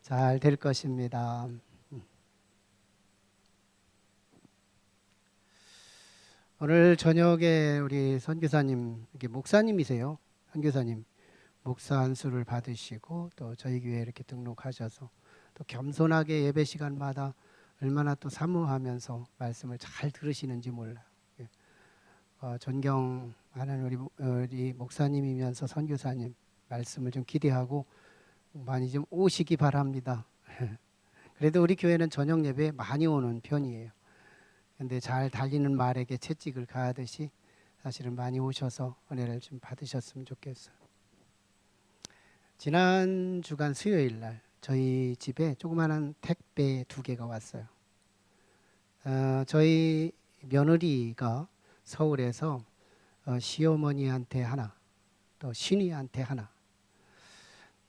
잘 될 것입니다. 오늘 저녁에 우리 선교사님, 이게 목사님이세요. 선교사님 목사 안수를 받으시고 또 저희 교회에 이렇게 등록하셔서 또 겸손하게 예배 시간마다 얼마나 또 사모하면서 말씀을 잘 들으시는지 몰라요. 존경하는 우리 목사님이면서 선교사님 말씀을 좀 기대하고 많이 좀 오시기 바랍니다. 그래도 우리 교회는 저녁 예배 많이 오는 편이에요. 근데 잘 달리는 말에게 채찍을 가하듯이 사실은 많이 오셔서 은혜를 좀 받으셨으면 좋겠어요. 지난 주간 수요일 날 저희 집에 조그마한 택배 2개가 왔어요. 저희 며느리가 서울에서 시어머니한테 하나, 또 신이한테 하나,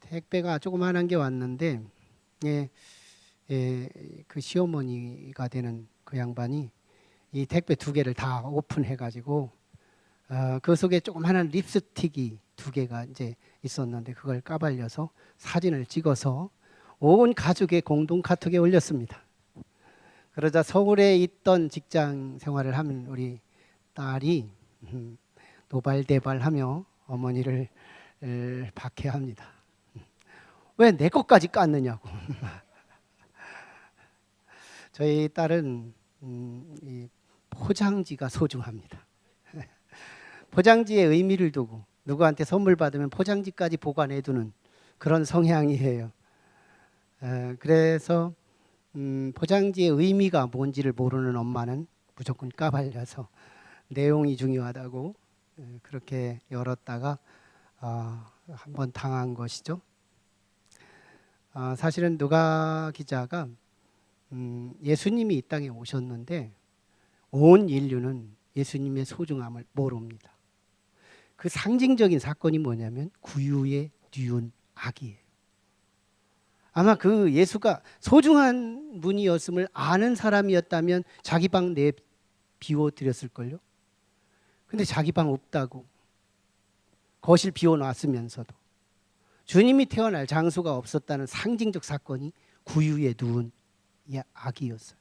택배가 조그마한 게 왔는데 그 시어머니가 되는 그 양반이 이 택배 2개를 다 오픈해가지고 그 속에 조그마한 립스틱이 2개가 이제 있었는데 그걸 까발려서 사진을 찍어서 온 가족의 공동 카톡에 올렸습니다. 그러자 서울에 있던 직장 생활을 하는 우리 딸이 노발대발하며 어머니를 박해합니다. 왜 내 것까지 깠느냐고. 저희 딸은 이 포장지가 소중합니다. 포장지에 의미를 두고 누구한테 선물 받으면 포장지까지 보관해두는 그런 성향이에요. 그래서 포장지의 의미가 뭔지를 모르는 엄마는 무조건 까발려서 내용이 중요하다고 그렇게 열었다가 한번 당한 것이죠. 사실은 누가 기자가 예수님이 이 땅에 오셨는데 온 인류는 예수님의 소중함을 모릅니다. 그 상징적인 사건이 뭐냐면 구유에 뉘운 아기예요. 아마 그 예수가 소중한 분이었음을 아는 사람이었다면 자기 방 내 비워드렸을걸요. 근데 자기 방 없다고 거실 비워놨으면서도 주님이 태어날 장소가 없었다는 상징적 사건이 구유에 누운 아기였어요.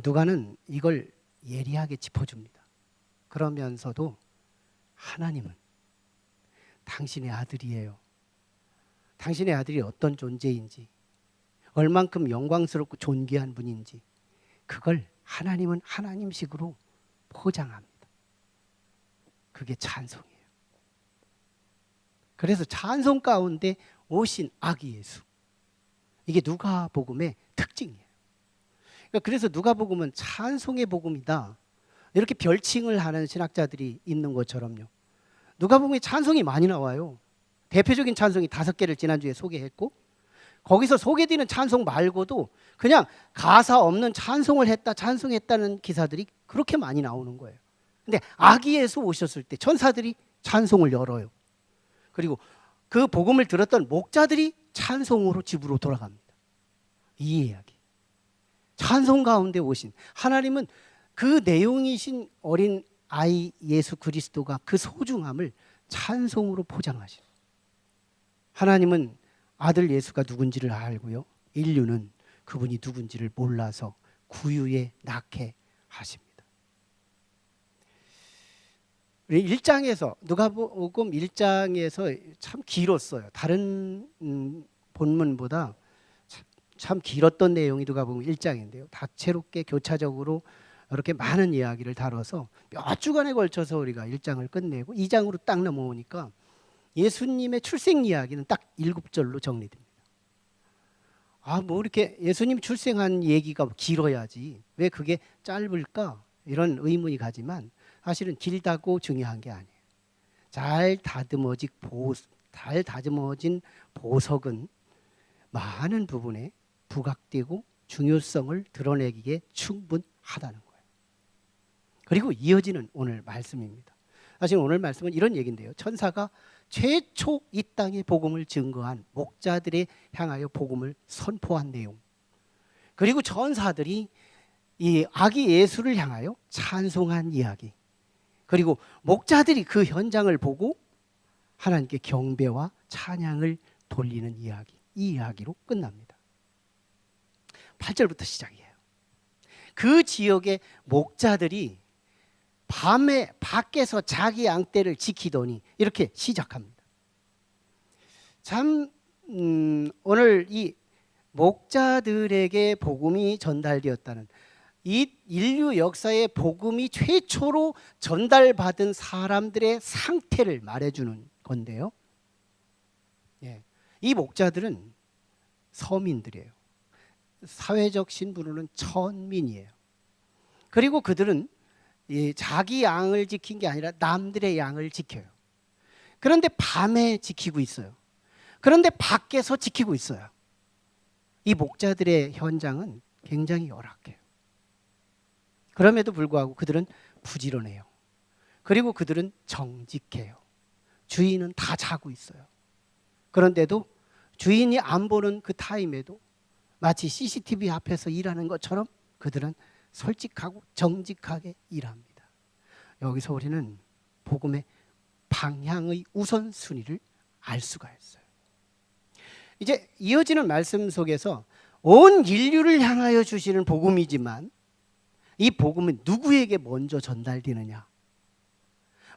누가는 이걸 예리하게 짚어줍니다. 그러면서도 하나님은 당신의 아들이에요. 당신의 아들이 어떤 존재인지, 얼만큼 영광스럽고 존귀한 분인지 그걸 하나님은 하나님식으로 포장합니다. 그게 찬송이에요. 그래서 찬송 가운데 오신 아기 예수, 이게 누가복음의 특징이에요. 그래서 누가복음은 찬송의 복음이다 이렇게 별칭을 하는 신학자들이 있는 것처럼요. 누가복음에 찬송이 많이 나와요. 대표적인 찬송이 5개를 지난주에 소개했고 거기서 소개되는 찬송 말고도 그냥 가사 없는 찬송을 했다, 찬송했다는 기사들이 그렇게 많이 나오는 거예요. 근데 아기 예수 오셨을 때 천사들이 찬송을 열어요. 그리고 그 복음을 들었던 목자들이 찬송으로 집으로 돌아갑니다. 이 이야기. 찬송 가운데 오신 하나님은 그 내용이신 어린 아이 예수 그리스도가 그 소중함을 찬송으로 포장하시는. 하나님은 아들 예수가 누군지를 알고요. 인류는 그분이 누군지를 몰라서 구유에 낳게 하십니다. 우리 1장에서 누가복음 1장에서 참 길었어요. 다른 본문보다 참 길었던 내용이 누가복음 1장인데요. 다채롭게 교차적으로 이렇게 많은 이야기를 다뤄서 몇 주간에 걸쳐서 우리가 1장을 끝내고 2장으로 딱 넘어오니까 예수님의 출생 이야기는 딱 7절로 정리됩니다. 뭐 이렇게 예수님 출생한 얘기가 길어야지 왜 그게 짧을까? 이런 의문이 가지만 사실은 길다고 중요한 게 아니에요. 잘 다듬어진 보석은 많은 부분에 부각되고 중요성을 드러내기에 충분하다는 거예요. 그리고 이어지는 오늘 말씀입니다. 사실 오늘 말씀은 이런 얘기인데요. 천사가 최초 이 땅에 복음을 증거한 목자들에 향하여 복음을 선포한 내용, 그리고 천사들이 이 아기 예수를 향하여 찬송한 이야기, 그리고 목자들이 그 현장을 보고 하나님께 경배와 찬양을 돌리는 이야기, 이 이야기로 끝납니다. 8절부터 시작이에요. 그 지역의 목자들이 밤에 밖에서 자기 양떼를 지키더니 이렇게 시작합니다. 참 오늘 이 목자들에게 복음이 전달되었다는, 이 인류 역사의 복음이 최초로 전달받은 사람들의 상태를 말해주는 건데요. 이 목자들은 서민들이에요. 사회적 신분으로는 천민이에요. 그리고 그들은 자기 양을 지킨 게 아니라 남들의 양을 지켜요. 그런데 밤에 지키고 있어요. 그런데 밖에서 지키고 있어요. 이 목자들의 현장은 굉장히 열악해요. 그럼에도 불구하고 그들은 부지런해요. 그리고 그들은 정직해요. 주인은 다 자고 있어요. 그런데도 주인이 안 보는 그 타임에도 마치 CCTV 앞에서 일하는 것처럼 그들은 솔직하고 정직하게 일합니다. 여기서 우리는 복음의 방향의 우선순위를 알 수가 있어요. 이제 이어지는 말씀 속에서 온 인류를 향하여 주시는 복음이지만 이 복음은 누구에게 먼저 전달되느냐?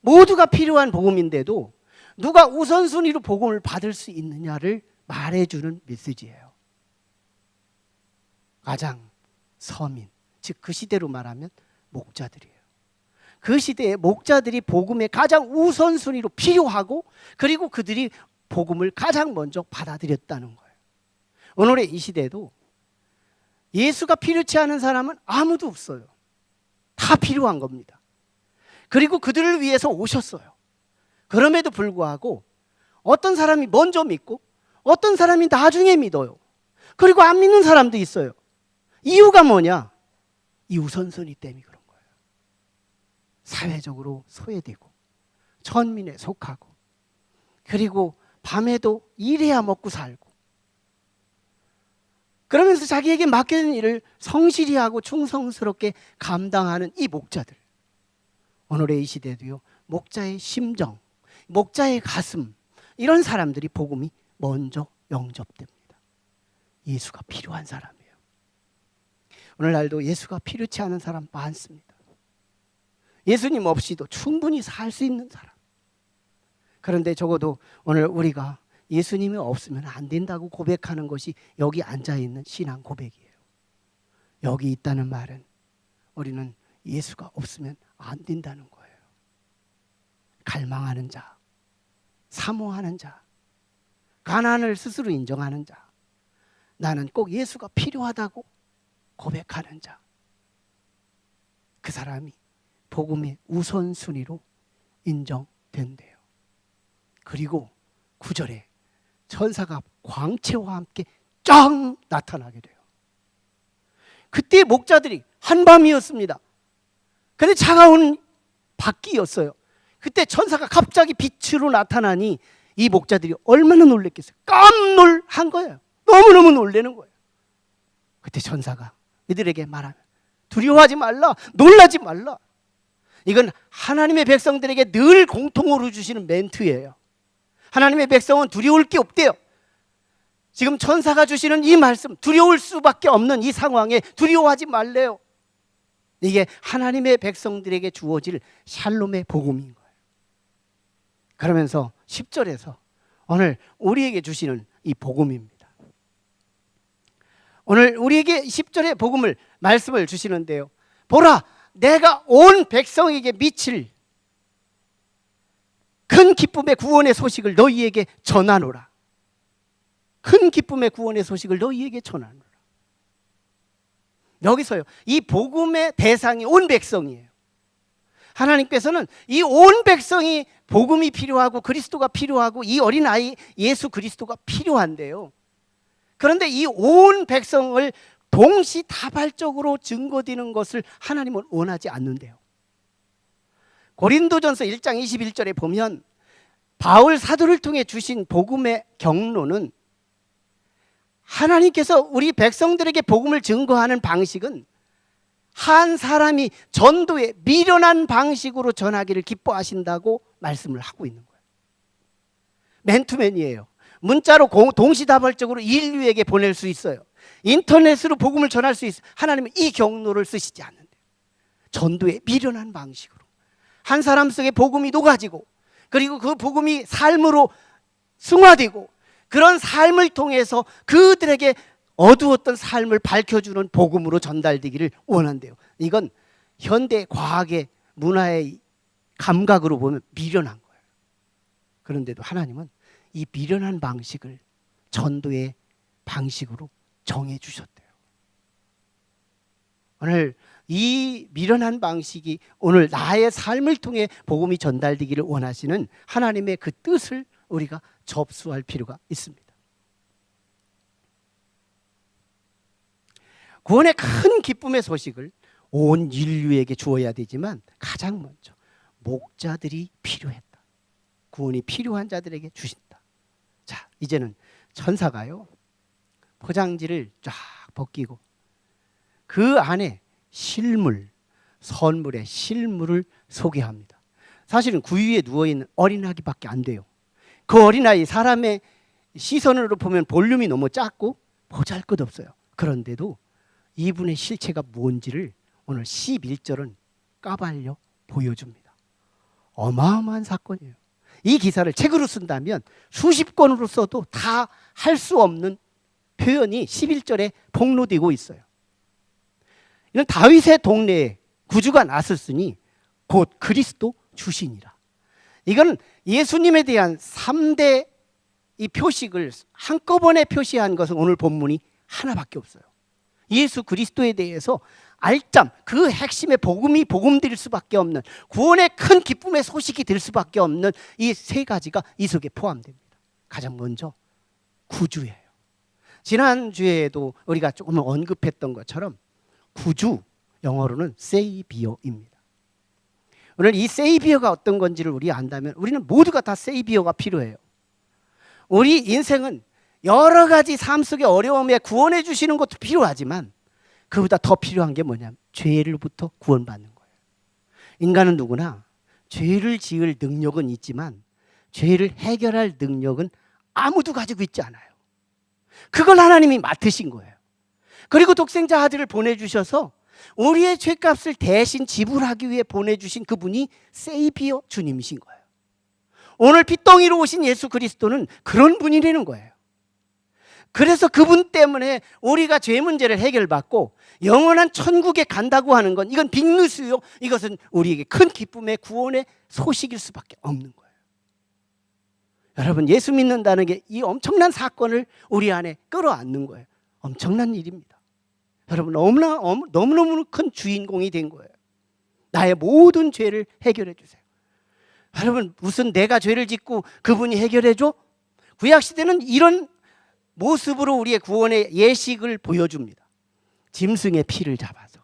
모두가 필요한 복음인데도 누가 우선순위로 복음을 받을 수 있느냐를 말해주는 메시지예요. 가장 서민, 즉 그 시대로 말하면 목자들이에요. 그 시대에 목자들이 복음의 가장 우선순위로 필요하고 그리고 그들이 복음을 가장 먼저 받아들였다는 거예요. 오늘의 이 시대에도 예수가 필요치 않은 사람은 아무도 없어요. 다 필요한 겁니다. 그리고 그들을 위해서 오셨어요. 그럼에도 불구하고 어떤 사람이 먼저 믿고 어떤 사람이 나중에 믿어요. 그리고 안 믿는 사람도 있어요. 이유가 뭐냐? 이 우선순위 때문에 그런 거예요. 사회적으로 소외되고 천민에 속하고 그리고 밤에도 일해야 먹고 살고 그러면서 자기에게 맡겨진 일을 성실히 하고 충성스럽게 감당하는 이 목자들. 오늘의 이 시대도요. 목자의 심정, 목자의 가슴, 이런 사람들이 복음이 먼저 영접됩니다. 예수가 필요한 사람이에요. 오늘날도 예수가 필요치 않은 사람 많습니다. 예수님 없이도 충분히 살 수 있는 사람. 그런데 적어도 오늘 우리가 예수님이 없으면 안 된다고 고백하는 것이 여기 앉아있는 신앙 고백이에요. 여기 있다는 말은 우리는 예수가 없으면 안 된다는 거예요. 갈망하는 자, 사모하는 자, 가난을 스스로 인정하는 자, 나는 꼭 예수가 필요하다고 고백하는 자, 그 사람이 복음의 우선순위로 인정된대요. 그리고 9절에 천사가 광채와 함께 쫙 나타나게 돼요. 그때 목자들이 한밤이었습니다. 근데 차가운 밖이었어요. 그때 천사가 갑자기 빛으로 나타나니 이 목자들이 얼마나 놀랬겠어요. 깜놀한 거예요. 너무너무 놀라는 거예요. 그때 천사가 이들에게 말하면 두려워하지 말라, 놀라지 말라. 이건 하나님의 백성들에게 늘 공통으로 주시는 멘트예요. 하나님의 백성은 두려울 게 없대요. 지금 천사가 주시는 이 말씀, 두려울 수밖에 없는 이 상황에 두려워하지 말래요. 이게 하나님의 백성들에게 주어질 샬롬의 복음인 거예요. 그러면서 10절에서 오늘 우리에게 주시는 이 복음입니다. 오늘 우리에게 10절의 복음을 말씀을 주시는데요. 보라, 내가 온 백성에게 미칠 큰 기쁨의 구원의 소식을 너희에게 전하노라. 큰 기쁨의 구원의 소식을 너희에게 전하노라. 여기서요, 이 복음의 대상이 온 백성이에요. 하나님께서는 이 온 백성이 복음이 필요하고 그리스도가 필요하고 이 어린아이 예수 그리스도가 필요한데요. 그런데 이 온 백성을 동시다발적으로 증거되는 것을 하나님은 원하지 않는데요. 고린도전서 1장 21절에 보면 바울 사도를 통해 주신 복음의 경로는 하나님께서 우리 백성들에게 복음을 증거하는 방식은 한 사람이 전도에 미련한 방식으로 전하기를 기뻐하신다고 말씀을 하고 있는 거예요. 맨투맨이에요. 문자로 동시다발적으로 인류에게 보낼 수 있어요. 인터넷으로 복음을 전할 수 있어요. 하나님은 이 경로를 쓰시지 않는데요. 전도의 미련한 방식으로 한 사람 속에 복음이 녹아지고, 그리고 그 복음이 삶으로 승화되고, 그런 삶을 통해서 그들에게 어두웠던 삶을 밝혀주는 복음으로 전달되기를 원한대요. 이건 현대 과학의 문화의 감각으로 보면 미련한 거예요. 그런데도 하나님은 이 미련한 방식을 전도의 방식으로 정해 주셨대요. 오늘 이 미련한 방식이 오늘 나의 삶을 통해 복음이 전달되기를 원하시는 하나님의 그 뜻을 우리가 접수할 필요가 있습니다. 구원의 큰 기쁨의 소식을 온 인류에게 주어야 되지만 가장 먼저 목자들이 필요했다. 구원이 필요한 자들에게 주신다. 자, 이제는 천사가요, 포장지를 쫙 벗기고 그 안에 실물, 선물의 실물을 소개합니다. 사실은 구유에 누워있는 어린아기밖에 안 돼요. 그 어린아이, 사람의 시선으로 보면 볼륨이 너무 작고 보잘것없어요. 그런데도 이분의 실체가 뭔지를 오늘 11절은 까발려 보여줍니다. 어마어마한 사건이에요. 이 기사를 책으로 쓴다면 수십 권으로 써도 다 할 수 없는 표현이 11절에 폭로되고 있어요. 이는 다윗의 동네에 구주가 났었으니 곧 그리스도 주시니라. 이건 예수님에 대한 3대 이 표식을 한꺼번에 표시한 것은 오늘 본문이 하나밖에 없어요. 예수 그리스도에 대해서 알점, 그 핵심의 복음이 복음될 수밖에 없는, 구원의 큰 기쁨의 소식이 될 수밖에 없는 이 세 가지가 이 속에 포함됩니다. 가장 먼저 구주예요. 지난주에도 우리가 조금 언급했던 것처럼 구주, 영어로는 세이비어입니다. 오늘 이 세이비어가 어떤 건지를 우리가 안다면 우리는 모두가 다 세이비어가 필요해요. 우리 인생은 여러 가지 삶 속의 어려움에 구원해 주시는 것도 필요하지만 그보다 더 필요한 게 뭐냐면 죄로부터 구원받는 거예요. 인간은 누구나 죄를 지을 능력은 있지만 죄를 해결할 능력은 아무도 가지고 있지 않아요. 그걸 하나님이 맡으신 거예요. 그리고 독생자 아들을 보내주셔서 우리의 죄값을 대신 지불하기 위해 보내주신 그분이 세이비어 주님이신 거예요. 오늘 핏덩이로 오신 예수 그리스도는 그런 분이라는 거예요. 그래서 그분 때문에 우리가 죄 문제를 해결받고 영원한 천국에 간다고 하는 건 이건 빅뉴스요. 이것은 우리에게 큰 기쁨의 구원의 소식일 수밖에 없는 거예요. 여러분, 예수 믿는다는 게 이 엄청난 사건을 우리 안에 끌어안는 거예요. 엄청난 일입니다. 여러분, 너무너무 큰 주인공이 된 거예요. 나의 모든 죄를 해결해 주세요. 여러분, 무슨 내가 죄를 짓고 그분이 해결해 줘? 구약시대는 이런 모습으로 우리의 구원의 예식을 보여줍니다. 짐승의 피를 잡아서,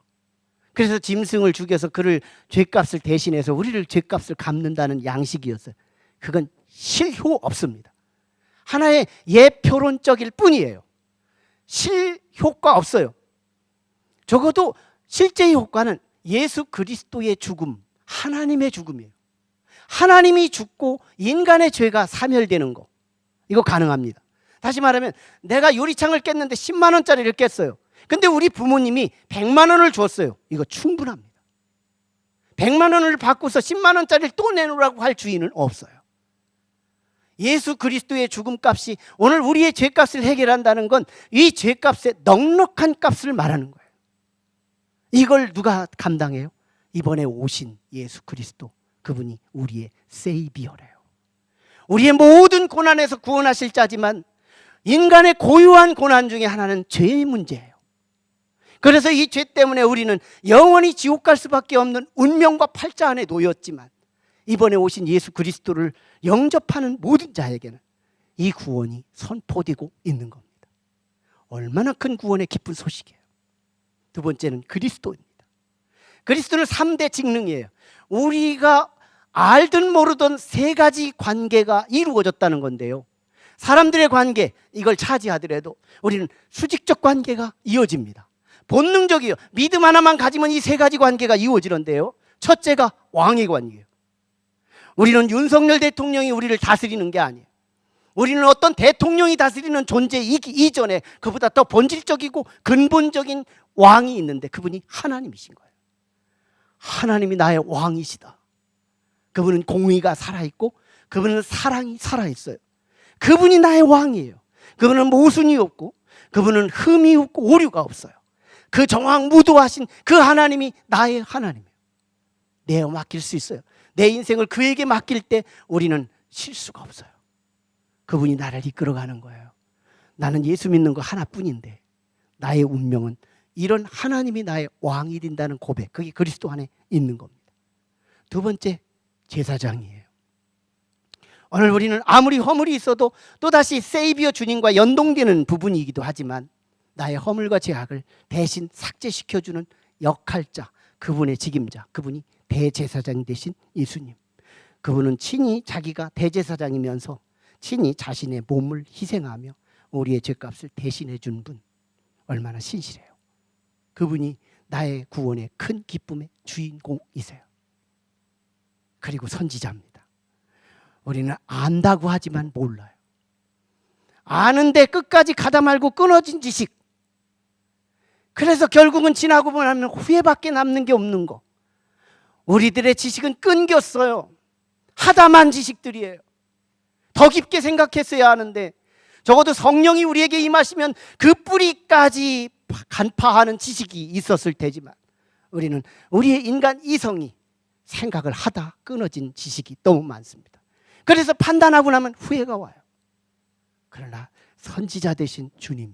그래서 짐승을 죽여서 그를 죄값을 대신해서 우리를 죄값을 갚는다는 양식이었어요. 그건 실효 없습니다. 하나의 예표론적일 뿐이에요. 실효과 없어요. 적어도 실제의 효과는 예수 그리스도의 죽음, 하나님의 죽음이에요. 하나님이 죽고 인간의 죄가 사멸되는 거, 이거 가능합니다. 다시 말하면 내가 유리창을 깼는데 10만 원짜리를 깼어요. 근데 우리 부모님이 100만 원을 줬어요. 이거 충분합니다. 100만 원을 받고서 10만 원짜리를 또 내놓으라고 할 주인은 없어요. 예수 그리스도의 죽음값이 오늘 우리의 죄값을 해결한다는 건 이 죄값의 넉넉한 값을 말하는 거예요. 이걸 누가 감당해요? 이번에 오신 예수 그리스도, 그분이 우리의 세이비어래요. 우리의 모든 고난에서 구원하실 자지만 인간의 고유한 고난 중에 하나는 죄의 문제예요. 그래서 이 죄 때문에 우리는 영원히 지옥 갈 수밖에 없는 운명과 팔자 안에 놓였지만 이번에 오신 예수 그리스도를 영접하는 모든 자에게는 이 구원이 선포되고 있는 겁니다. 얼마나 큰 구원의 기쁜 소식이에요. 두 번째는 그리스도입니다. 그리스도는 3대 직능이에요. 우리가 알든 모르던 세 가지 관계가 이루어졌다는 건데요. 사람들의 관계, 이걸 차지하더라도 우리는 수직적 관계가 이어집니다. 본능적이에요. 믿음 하나만 가지면 이 세 가지 관계가 이루어지는데요. 첫째가 왕의 관계예요. 우리는 윤석열 대통령이 우리를 다스리는 게 아니에요. 우리는 어떤 대통령이 다스리는 존재이기 이전에 그보다 더 본질적이고 근본적인 왕이 있는데 그분이 하나님이신 거예요. 하나님이 나의 왕이시다. 그분은 공의가 살아있고 그분은 사랑이 살아있어요. 그분이 나의 왕이에요. 그분은 모순이 없고 그분은 흠이 없고 오류가 없어요. 그 정황무도하신 그 하나님이 나의 하나님이에요. 내어 맡길 수 있어요. 내 인생을 그에게 맡길 때 우리는 실수가 없어요. 그분이 나를 이끌어가는 거예요. 나는 예수 믿는 거 하나뿐인데 나의 운명은 이런 하나님이 나의 왕이 된다는 고백, 그게 그리스도 안에 있는 겁니다. 두 번째, 제사장이에요. 오늘 우리는 아무리 허물이 있어도 또다시 세이비어 주님과 연동되는 부분이기도 하지만 나의 허물과 죄악을 대신 삭제시켜주는 역할자, 그분의 직임자, 그분이 대제사장 되신 예수님. 그분은 친히 자기가 대제사장이면서 친히 자신의 몸을 희생하며 우리의 죄값을 대신해 준 분. 얼마나 신실해요. 그분이 나의 구원의 큰 기쁨의 주인공이세요. 그리고 선지자입니다. 우리는 안다고 하지만 몰라요. 아는데 끝까지 가다 말고 끊어진 지식. 그래서 결국은 지나고 보면 후회밖에 남는 게 없는 거. 우리들의 지식은 끊겼어요. 하다만 지식들이에요. 더 깊게 생각했어야 하는데 적어도 성령이 우리에게 임하시면 그 뿌리까지 간파하는 지식이 있었을 테지만 우리는 우리의 인간 이성이 생각을 하다 끊어진 지식이 너무 많습니다. 그래서 판단하고 나면 후회가 와요. 그러나 선지자 되신 주님이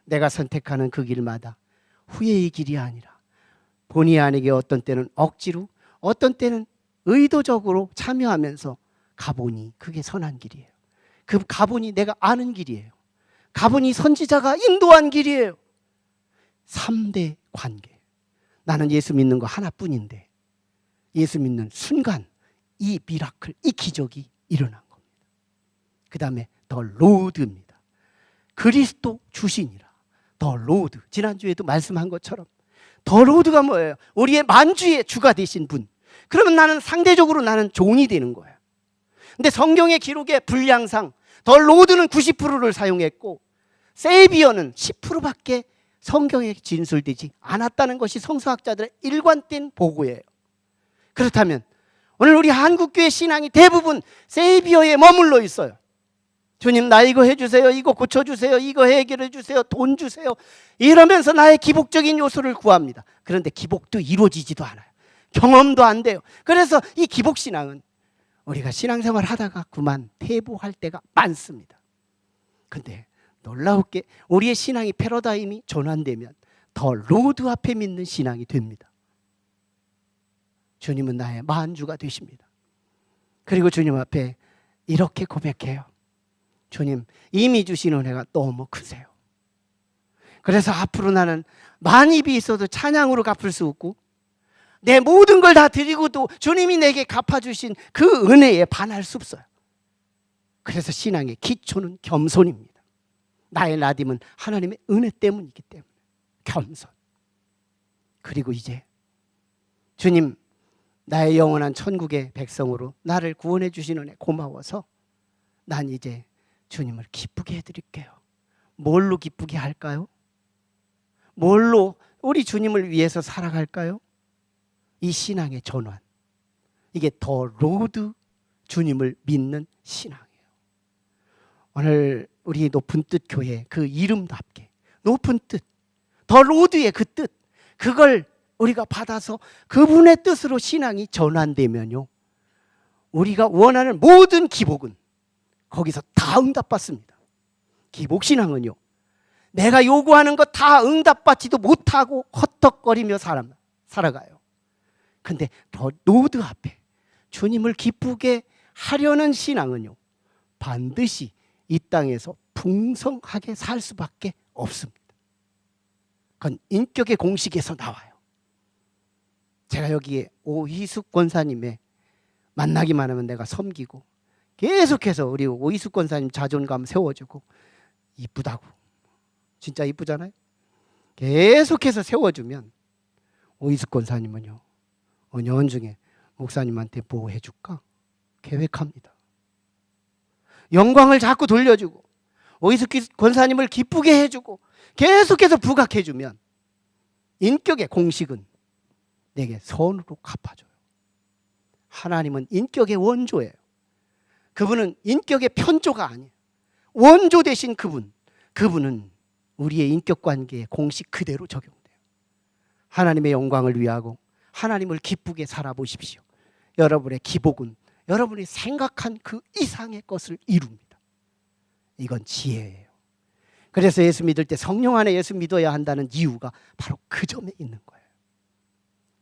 내가 선택하는 그 길마다 후회의 길이 아니라 본의 아니게 어떤 때는 억지로 어떤 때는 의도적으로 참여하면서 가보니 그게 선한 길이에요. 그 가보니 내가 아는 길이에요. 가보니 선지자가 인도한 길이에요. 3대 관계. 나는 예수 믿는 거 하나뿐인데 예수 믿는 순간 이 미라클, 이 기적이 일어난 겁니다. 그 다음에 더 로드입니다. 그리스도 주신이라. 더 로드. 지난주에도 말씀한 것처럼 더 로드가 뭐예요? 우리의 만주의 주가 되신 분. 그러면 나는 상대적으로 나는 종이 되는 거예요. 근데 성경의 기록의 분량상 더 로드는 90%를 사용했고 세이비어는 10%밖에 성경에 진술되지 않았다는 것이 성서학자들의 일관된 보고예요. 그렇다면 오늘 우리 한국교회 신앙이 대부분 세이비어에 머물러 있어요. 주님 나 이거 해주세요, 이거 고쳐주세요, 이거 해결해 주세요, 돈 주세요, 이러면서 나의 기복적인 요소를 구합니다. 그런데 기복도 이루어지지도 않아요. 경험도 안 돼요. 그래서 이 기복신앙은 우리가 신앙생활 하다가 그만 퇴보할 때가 많습니다. 근데 놀라웠게 우리의 신앙이 패러다임이 전환되면 더 로드 앞에 믿는 신앙이 됩니다. 주님은 나의 만주가 되십니다. 그리고 주님 앞에 이렇게 고백해요. 주님 이미 주신 은혜가 너무 크세요. 그래서 앞으로 나는 만입이 있어도 찬양으로 갚을 수 없고 내 모든 걸 다 드리고도 주님이 내게 갚아주신 그 은혜에 반할 수 없어요. 그래서 신앙의 기초는 겸손입니다. 나의 나딤은 하나님의 은혜 때문이기 때문에 겸손. 그리고 이제 주님 나의 영원한 천국의 백성으로 나를 구원해 주신 은혜 고마워서 난 이제 주님을 기쁘게 해드릴게요. 뭘로 기쁘게 할까요? 뭘로 우리 주님을 위해서 살아갈까요? 이 신앙의 전환. 이게 더 로드 주님을 믿는 신앙이에요. 오늘 우리 높은 뜻 교회 그 이름답게 높은 뜻, 더 로드의 그 뜻, 그걸 우리가 받아서 그분의 뜻으로 신앙이 전환되면요, 우리가 원하는 모든 기복은 거기서 다 응답받습니다. 기복신앙은요, 내가 요구하는 거 다 응답받지도 못하고 헛떡거리며 살아가요. 근데 더 로드 앞에 주님을 기쁘게 하려는 신앙은요, 반드시 이 땅에서 풍성하게 살 수밖에 없습니다. 그건 인격의 공식에서 나와요. 제가 여기에 오희숙 권사님의 만나기만 하면 내가 섬기고 계속해서 우리 오희숙 권사님 자존감 세워주고 이쁘다고, 진짜 이쁘잖아요. 계속해서 세워주면 오희숙 권사님은요, 은연중에 목사님한테 뭐 해줄까 계획합니다. 영광을 자꾸 돌려주고 오이스키 권사님을 기쁘게 해주고 계속해서 부각해주면 인격의 공식은 내게 선으로 갚아줘요. 하나님은 인격의 원조예요. 그분은 인격의 편조가 아니에요. 원조 대신 그분은 우리의 인격 관계의 공식 그대로 적용돼요. 하나님의 영광을 위하고 하나님을 기쁘게 살아보십시오. 여러분의 기복은 여러분이 생각한 그 이상의 것을 이룹니다. 이건 지혜예요. 그래서 예수 믿을 때 성령 안에 예수 믿어야 한다는 이유가 바로 그 점에 있는 거예요.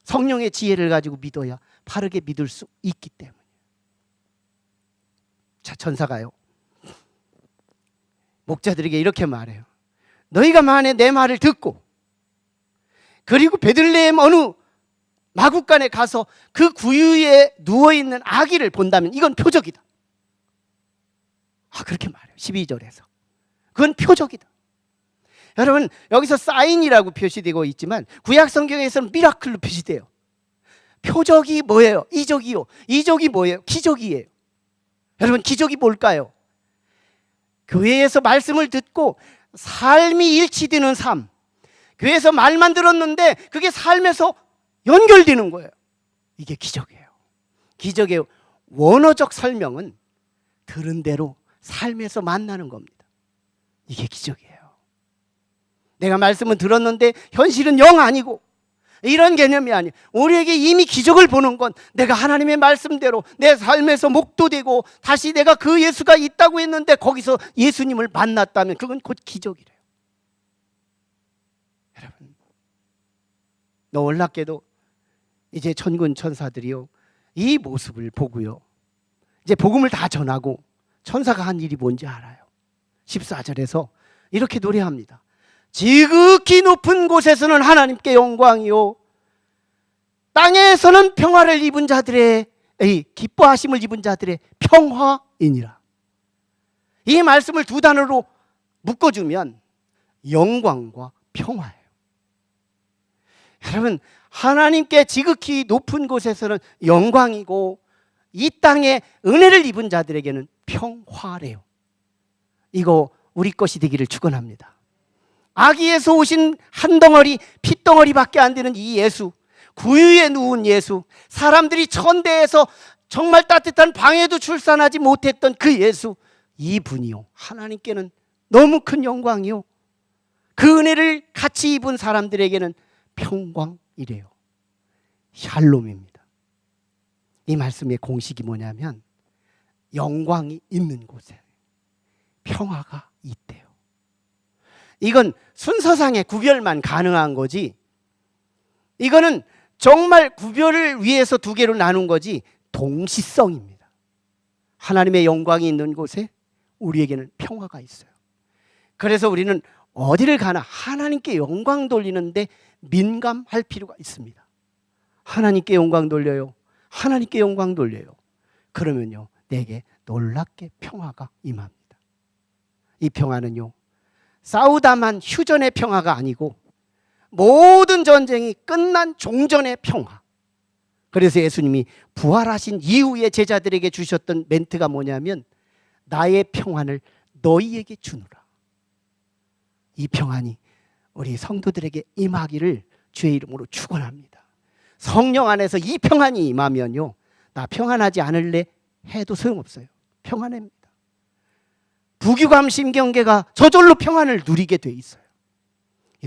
성령의 지혜를 가지고 믿어야 바르게 믿을 수 있기 때문이에요. 자, 천사가요, 목자들에게 이렇게 말해요. 너희가 만에 내 말을 듣고 그리고 베들레헴 어느 마구간에 가서 그 구유에 누워있는 아기를 본다면 이건 표적이다. 그렇게 말해요. 12절에서. 그건 표적이다. 여러분, 여기서 사인이라고 표시되고 있지만 구약 성경에서는 미라클로 표시돼요. 표적이 뭐예요? 이적이요. 이적이 뭐예요? 기적이에요. 여러분, 기적이 뭘까요? 교회에서 말씀을 듣고 삶이 일치되는 삶. 교회에서 말만 들었는데 그게 삶에서 연결되는 거예요. 이게 기적이에요. 기적의 원어적 설명은 들은 대로 삶에서 만나는 겁니다. 이게 기적이에요. 내가 말씀은 들었는데 현실은 영 아니고 이런 개념이 아니에요. 우리에게 이미 기적을 보는 건 내가 하나님의 말씀대로 내 삶에서 목도되고 다시 내가 그 예수가 있다고 했는데 거기서 예수님을 만났다면 그건 곧 기적이래요. 여러분, 놀랍게도 이제 천군 천사들이요, 이 모습을 보고요, 이제 복음을 다 전하고 천사가 한 일이 뭔지 알아요. 14절에서 이렇게 노래합니다. 지극히 높은 곳에서는 하나님께 영광이요, 땅에서는 평화를 입은 자들의 기뻐하심을 입은 자들의 평화이니라. 이 말씀을 두 단어로 묶어주면 영광과 평화예요. 여러분, 하나님께 지극히 높은 곳에서는 영광이고 이 땅에 은혜를 입은 자들에게는 평화래요. 이거 우리 것이 되기를 축원합니다. 아기에서 오신 한 덩어리 핏덩어리밖에 안 되는 이 예수, 구유에 누운 예수, 사람들이 천대에서 정말 따뜻한 방에도 출산하지 못했던 그 예수, 이분이요, 하나님께는 너무 큰 영광이요, 그 은혜를 같이 입은 사람들에게는 평광이래요. 샬롬입니다. 이 말씀의 공식이 뭐냐면 영광이 있는 곳에 평화가 있대요. 이건 순서상의 구별만 가능한 거지, 이거는 정말 구별을 위해서 두 개로 나눈 거지 동시성입니다. 하나님의 영광이 있는 곳에 우리에게는 평화가 있어요. 그래서 우리는 어디를 가나 하나님께 영광 돌리는데 민감할 필요가 있습니다. 하나님께 영광 돌려요. 하나님께 영광 돌려요. 그러면요, 내게 놀랍게 평화가 임합니다. 이 평화는요, 싸우다만 휴전의 평화가 아니고 모든 전쟁이 끝난 종전의 평화. 그래서 예수님이 부활하신 이후에 제자들에게 주셨던 멘트가 뭐냐면 나의 평안을 너희에게 주노라. 이 평안이 우리 성도들에게 임하기를 주의 이름으로 축원합니다. 성령 안에서 이 평안이 임하면요, 나 평안하지 않을래 해도 소용없어요. 평안합니다. 부귀감 심경계가 저절로 평안을 누리게 돼 있어요.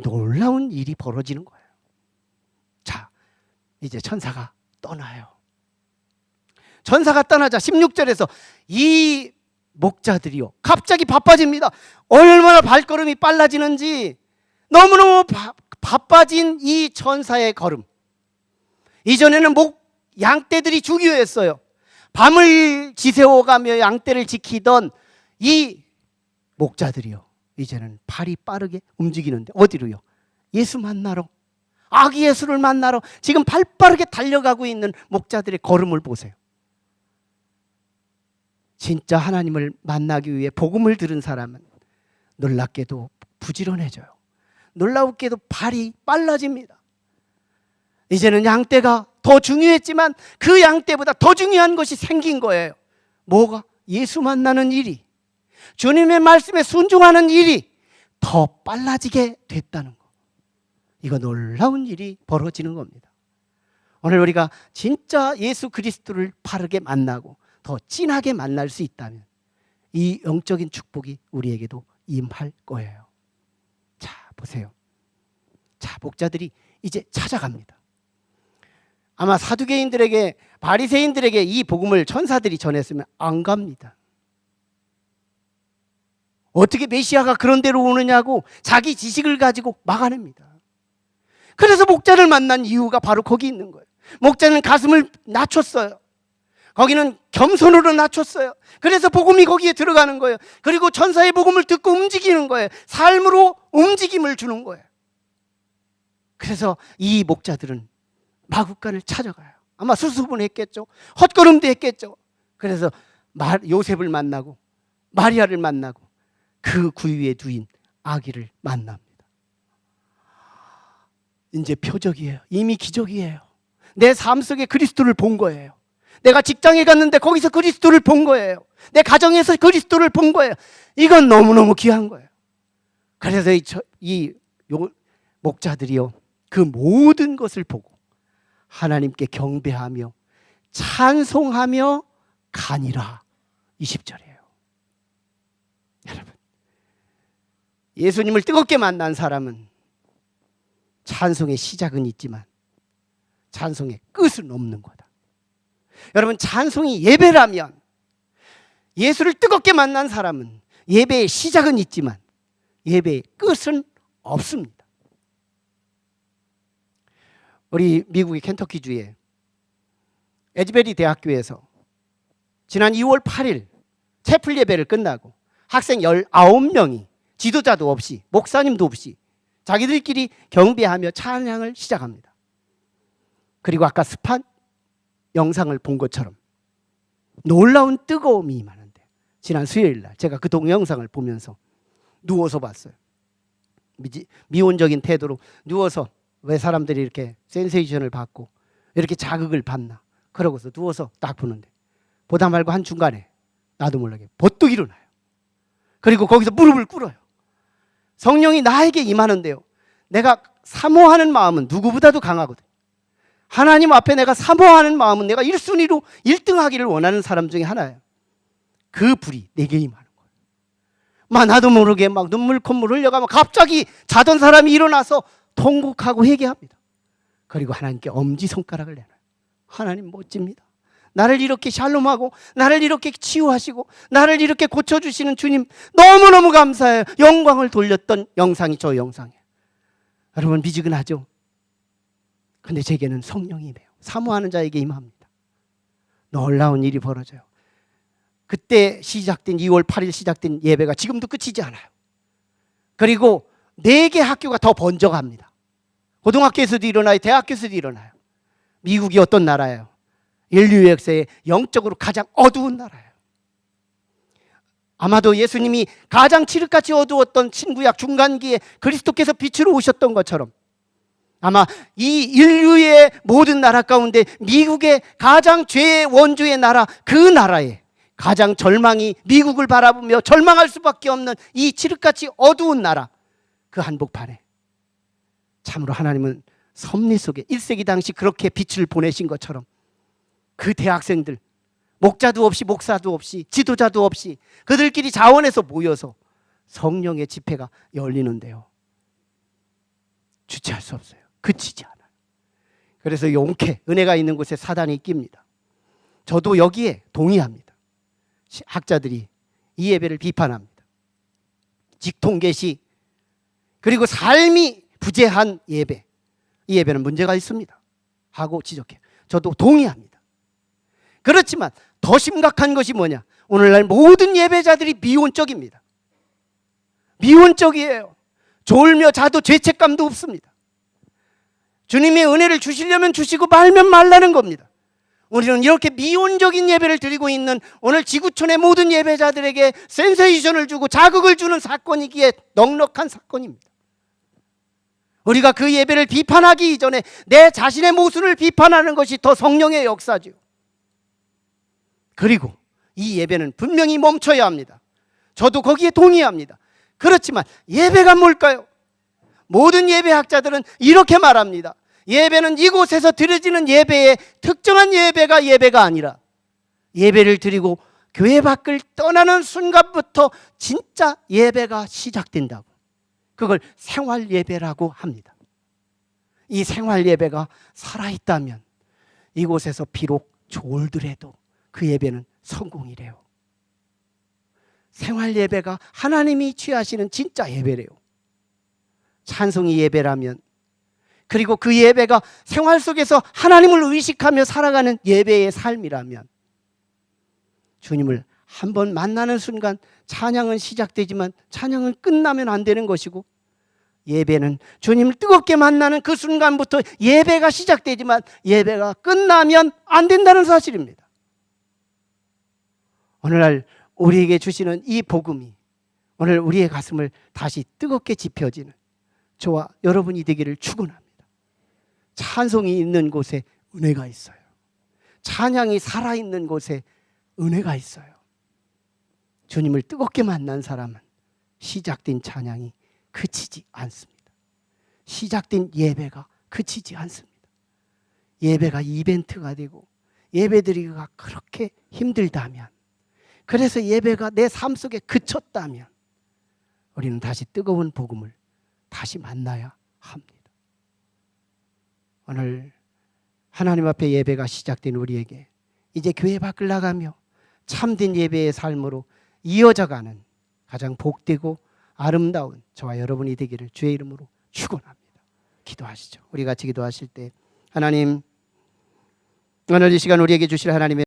놀라운 일이 벌어지는 거예요. 자, 이제 천사가 떠나요. 천사가 떠나자 16절에서 이 목자들이요, 갑자기 바빠집니다. 얼마나 발걸음이 빨라지는지. 너무너무 바빠진 이 천사의 걸음. 이전에는 양떼들이 주기였어요. 밤을 지새워가며 양떼를 지키던 이 목자들이요, 이제는 발이 빠르게 움직이는데 어디로요? 예수 만나러, 아기 예수를 만나러 지금 발 빠르게 달려가고 있는 목자들의 걸음을 보세요. 진짜 하나님을 만나기 위해 복음을 들은 사람은 놀랍게도 부지런해져요. 놀랍게도 발이 빨라집니다. 이제는 양떼가 더 중요했지만 그 양떼보다 더 중요한 것이 생긴 거예요. 뭐가? 예수 만나는 일이. 주님의 말씀에 순종하는 일이 더 빨라지게 됐다는 거. 이거 놀라운 일이 벌어지는 겁니다. 오늘 우리가 진짜 예수 그리스도를 바르게 만나고 더 진하게 만날 수 있다면 이 영적인 축복이 우리에게도 임할 거예요. 자, 보세요. 자, 목자들이 이제 찾아갑니다. 아마 사두개인들에게, 바리새인들에게 이 복음을 천사들이 전했으면 안 갑니다. 어떻게 메시아가 그런 데로 오느냐고 자기 지식을 가지고 막아냅니다. 그래서 목자를 만난 이유가 바로 거기 있는 거예요. 목자는 가슴을 낮췄어요. 거기는 겸손으로 낮췄어요. 그래서 복음이 거기에 들어가는 거예요. 그리고 천사의 복음을 듣고 움직이는 거예요. 삶으로 움직임을 주는 거예요. 그래서 이 목자들은 마구간을 찾아가요. 아마 수수분했겠죠. 헛걸음도 했겠죠. 그래서 요셉을 만나고 마리아를 만나고 그 구유의 두인 아기를 만납니다. 이제 표적이에요. 이미 기적이에요. 내 삶 속에 그리스도를 본 거예요. 내가 직장에 갔는데 거기서 그리스도를 본 거예요. 내 가정에서 그리스도를 본 거예요. 이건 너무너무 귀한 거예요. 그래서 이 목자들이요, 그 모든 것을 보고 하나님께 경배하며 찬송하며 가니라. 20절이에요. 여러분, 예수님을 뜨겁게 만난 사람은 찬송의 시작은 있지만 찬송의 끝은 없는 거다. 여러분, 찬송이 예배라면 예수를 뜨겁게 만난 사람은 예배의 시작은 있지만 예배의 끝은 없습니다. 우리 미국의 켄터키주에 에즈베리 대학교에서 지난 2월 8일 채플 예배를 끝나고 학생 19명이 지도자도 없이 목사님도 없이 자기들끼리 경배하며 찬양을 시작합니다. 그리고 아까 스팟 영상을 본 것처럼 놀라운 뜨거움이 임하는데, 지난 수요일 날 제가 그 동영상을 보면서 누워서 봤어요. 미온적인 태도로 누워서, 왜 사람들이 이렇게 센세이션을 받고 이렇게 자극을 받나, 그러고서 누워서 딱 보는데 보다 말고 한중간에 나도 모르게 버뜩 일어나요. 그리고 거기서 무릎을 꿇어요. 성령이 나에게 임하는데요, 내가 사모하는 마음은 누구보다도 강하거든. 하나님 앞에 내가 사모하는 마음은 내가 1순위로 1등하기를 원하는 사람 중에 하나예요. 그 불이 내게 임하는 거예요. 막 나도 모르게 막 눈물 콧물 흘려가면 갑자기 자던 사람이 일어나서 통곡하고 회개합니다. 그리고 하나님께 엄지손가락을 내놔요. 하나님 멋집니다. 나를 이렇게 샬롬하고 나를 이렇게 치유하시고 나를 이렇게 고쳐주시는 주님 너무너무 감사해요. 영광을 돌렸던 영상이 저 영상이에요. 여러분, 미지근하죠? 근데 제게는 성령이 임해요. 사모하는 자에게 임합니다. 놀라운 일이 벌어져요. 그때 시작된 2월 8일 시작된 예배가 지금도 끝이지 않아요. 그리고 4개 학교가 더 번져갑니다. 고등학교에서도 일어나요. 대학교에서도 일어나요. 미국이 어떤 나라예요? 인류 역사에 영적으로 가장 어두운 나라예요. 아마도 예수님이 가장 칠흑같이 어두웠던 신구약 중간기에 그리스도께서 빛으로 오셨던 것처럼 아마 이 인류의 모든 나라 가운데 미국의 가장 죄의 원조의 나라, 그 나라에 가장 절망이 미국을 바라보며 절망할 수밖에 없는 이 칠흑같이 어두운 나라, 그 한복판에 참으로 하나님은 섭리 속에 1세기 당시 그렇게 빛을 보내신 것처럼 그 대학생들, 목자도 없이 목사도 없이 지도자도 없이 그들끼리 자원해서 모여서 성령의 집회가 열리는데요, 주체할 수 없어요. 그치지 않아요. 그래서 용케, 은혜가 있는 곳에 사단이 낍니다. 저도 여기에 동의합니다. 학자들이 이 예배를 비판합니다. 직통계시, 그리고 삶이 부재한 예배, 이 예배는 문제가 있습니다 하고 지적해요. 저도 동의합니다. 그렇지만 더 심각한 것이 뭐냐, 오늘날 모든 예배자들이 미온적입니다. 미온적이에요. 졸며 자도 죄책감도 없습니다. 주님의 은혜를 주시려면 주시고 말면 말라는 겁니다. 우리는 이렇게 미온적인 예배를 드리고 있는 오늘 지구촌의 모든 예배자들에게 센세이션을 주고 자극을 주는 사건이기에 넉넉한 사건입니다. 우리가 그 예배를 비판하기 이전에 내 자신의 모습을 비판하는 것이 더 성령의 역사죠. 그리고 이 예배는 분명히 멈춰야 합니다. 저도 거기에 동의합니다. 그렇지만 예배가 뭘까요? 모든 예배학자들은 이렇게 말합니다. 예배는 이곳에서 드려지는 예배의 특정한 예배가 아니라 예배를 드리고 교회 밖을 떠나는 순간부터 진짜 예배가 시작된다고. 그걸 생활 예배라고 합니다. 이 생활 예배가 살아있다면 이곳에서 비록 졸더라도 그 예배는 성공이래요. 생활 예배가 하나님이 취하시는 진짜 예배래요. 찬송이 예배라면, 그리고 그 예배가 생활 속에서 하나님을 의식하며 살아가는 예배의 삶이라면, 주님을 한번 만나는 순간 찬양은 시작되지만 찬양은 끝나면 안 되는 것이고, 예배는 주님을 뜨겁게 만나는 그 순간부터 예배가 시작되지만 예배가 끝나면 안 된다는 사실입니다. 오늘날 우리에게 주시는 이 복음이 오늘 우리의 가슴을 다시 뜨겁게 지펴지는 저와 여러분이 되기를 축원합니다. 찬송이 있는 곳에 은혜가 있어요. 찬양이 살아있는 곳에 은혜가 있어요. 주님을 뜨겁게 만난 사람은 시작된 찬양이 그치지 않습니다. 시작된 예배가 그치지 않습니다. 예배가 이벤트가 되고 예배드리기가 그렇게 힘들다면, 그래서 예배가 내 삶 속에 그쳤다면 우리는 다시 뜨거운 복음을 다시 만나야 합니다. 오늘 하나님 앞에 예배가 시작된 우리에게 이제 교회 밖을 나가며 참된 예배의 삶으로 이어져가는 가장 복되고 아름다운 저와 여러분이 되기를 주의 이름으로 축원합니다. 기도하시죠. 우리 같이 기도하실 때, 하나님, 오늘 이 시간 우리에게 주실 하나님의